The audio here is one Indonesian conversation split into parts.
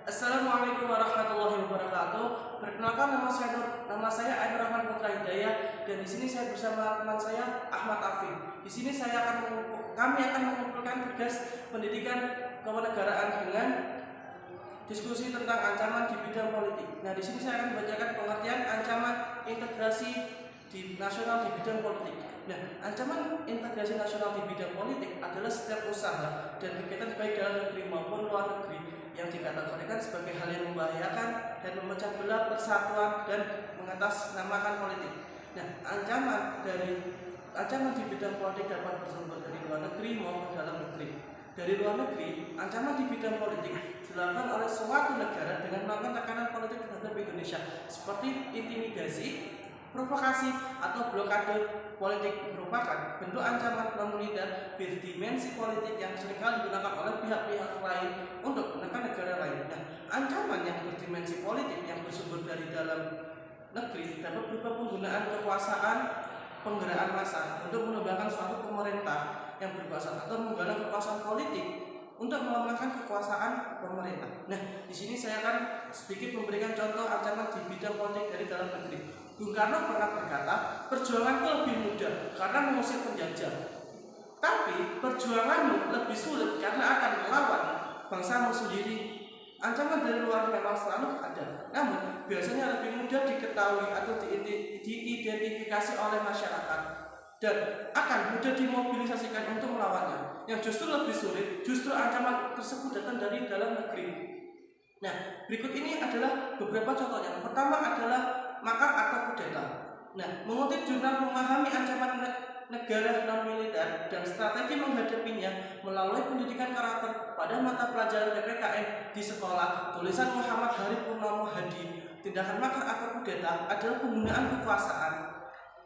Assalamualaikum warahmatullahi wabarakatuh. Perkenalkan, nama saya Ainur Rahman Putra Hidayah, dan di sini saya bersama teman saya Ahmad Afif. Di sini kami akan mengumpulkan tugas pendidikan kewarganegaraan dengan diskusi tentang ancaman di bidang politik. Nah, di sini saya akan membacakan pengertian ancaman integrasi nasional di bidang politik. Nah, ancaman integrasi nasional di bidang politik adalah setiap usaha dan kegiatan baik dalam negeri maupun luar negeri yang dikategorikan sebagai hal yang membahayakan dan memecah belah persatuan dan mengatasnamakan politik. Nah, ancaman di bidang politik dapat bersumber dari luar negeri maupun dalam negeri. Dari luar negeri, ancaman di bidang politik dilakukan oleh suatu negara dengan melakukan tekanan politik terhadap Indonesia, seperti intimidasi, provokasi, atau blokade politik. Merupakan bentuk ancaman non-militer berdimensi politik yang seringkali digunakan oleh pihak-pihak lain untuk menekan negara lain. Nah, ancaman yang berdimensi politik yang bersumber dari dalam negeri dapat berupa penggunaan kekuasaan, penggeraan massa untuk menembakkan suatu pemerintah yang berkuasa, atau menggunakan kekuasaan politik untuk melemahkan kekuasaan pemerintah. Nah, di sini saya akan sedikit memberikan contoh ancaman di bidang politik dari dalam negeri. Bung Karno pernah berkata, perjuanganku lebih mudah karena mengusir penjajah, tapi perjuanganmu lebih sulit karena akan melawan bangsamu sendiri. Ancaman dari luar memang selalu ada, namun biasanya lebih mudah diketahui atau diidentifikasi oleh masyarakat dan akan mudah dimobilisasikan untuk melawannya. Yang justru lebih sulit, justru ancaman tersebut datang dari dalam negeri. Nah, berikut ini adalah beberapa contohnya. Yang pertama adalah makar atau kudeta. Nah, mengutip jurnal memahami ancaman negara non-militer dan strategi menghadapinya melalui pendidikan karakter pada mata pelajaran PPKN di sekolah, tulisan Muhammad Hari Purnomo Hadi, tindakan makar atau kudeta adalah penggunaan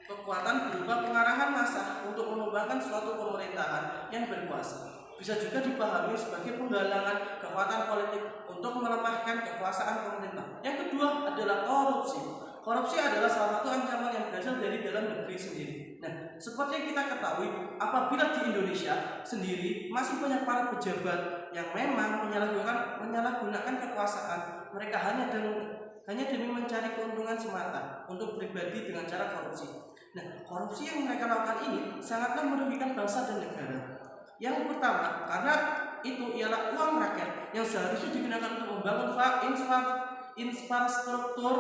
kekuatan berupa pengarahan massa untuk menumbangkan suatu pemerintahan yang berkuasa. Bisa juga dipahami sebagai penggalangan kekuatan politik untuk melemahkan kekuasaan pemerintah. Yang kedua adalah korupsi. Korupsi adalah salah satu ancaman yang berasal dari dalam negeri sendiri. Nah, seperti yang kita ketahui, apabila di Indonesia sendiri masih banyak para pejabat yang memang menyalahgunakan kekuasaan, mereka hanya demi mencari keuntungan semata untuk pribadi dengan cara korupsi. Nah, korupsi yang mereka lakukan ini sangatlah merugikan bangsa dan negara. Yang pertama, karena itu ialah uang rakyat yang seharusnya digunakan untuk membangun infrastruktur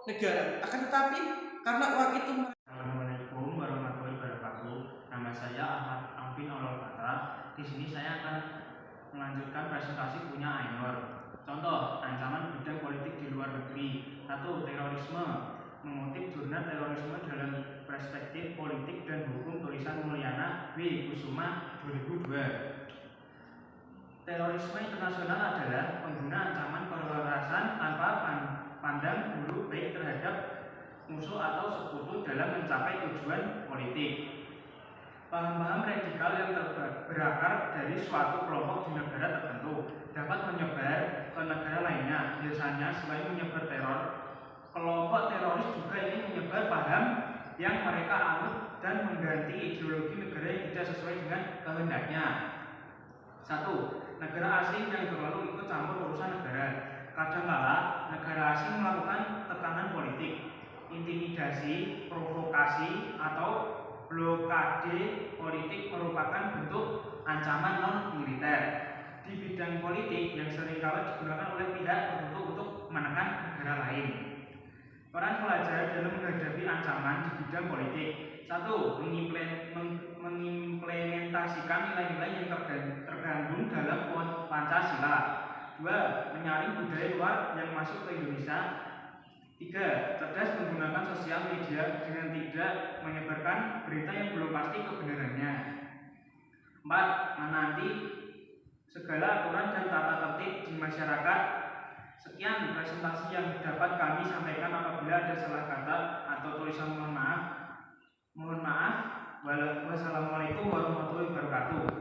negara. Akan tetapi, karena uang itu. Assalamualaikum warahmatullahi wabarakatuh. Nama saya Ahmad Afif Nolofatra. Di sini saya akan melanjutkan presentasi punya Ainur. Contoh ancaman bidang politik di luar negeri. 1. Terorisme. Mengutip jurnal terorisme dalam perspektif politik dan hukum tulisan Mulyana W. Kusuma 2002. Terorisme internasional adalah pengguna ancaman kekerasan tanpa pandang bulu baik terhadap musuh atau sekutu dalam mencapai tujuan politik. Paham-paham radikal yang berakar dari suatu kelompok di negara tertentu dapat menyebar ke negara lainnya. Biasanya selain menyebar teror, kelompok teroris juga ingin menyebar paham yang mereka anut dan mengganti ideologi negara yang tidak sesuai dengan kehendaknya. 1. Negara asing yang terlalu ikut campur urusan negara. Kadangkala negara asing melakukan tekanan politik, intimidasi, provokasi, atau blokade politik merupakan bentuk ancaman non-militer di bidang politik yang seringkali digunakan oleh pihak tertentu untuk menekan negara lain. Peran pelajar dalam menghadapi ancaman di bidang politik. 1. Mengimplementasikan nilai-nilai yang tergandung dalam Pancasila. 2. Menyaring budaya luar yang masuk ke Indonesia. 3. Cerdas menggunakan sosial media dengan tidak menyebarkan berita yang belum pasti kebenarannya. 4. Menanti segala aturan dan tata tertib di masyarakat. Sekian presentasi yang dapat kami sampaikan. Apabila ada salah kata atau tulisan mohon maaf. Wassalamualaikum warahmatullahi wabarakatuh.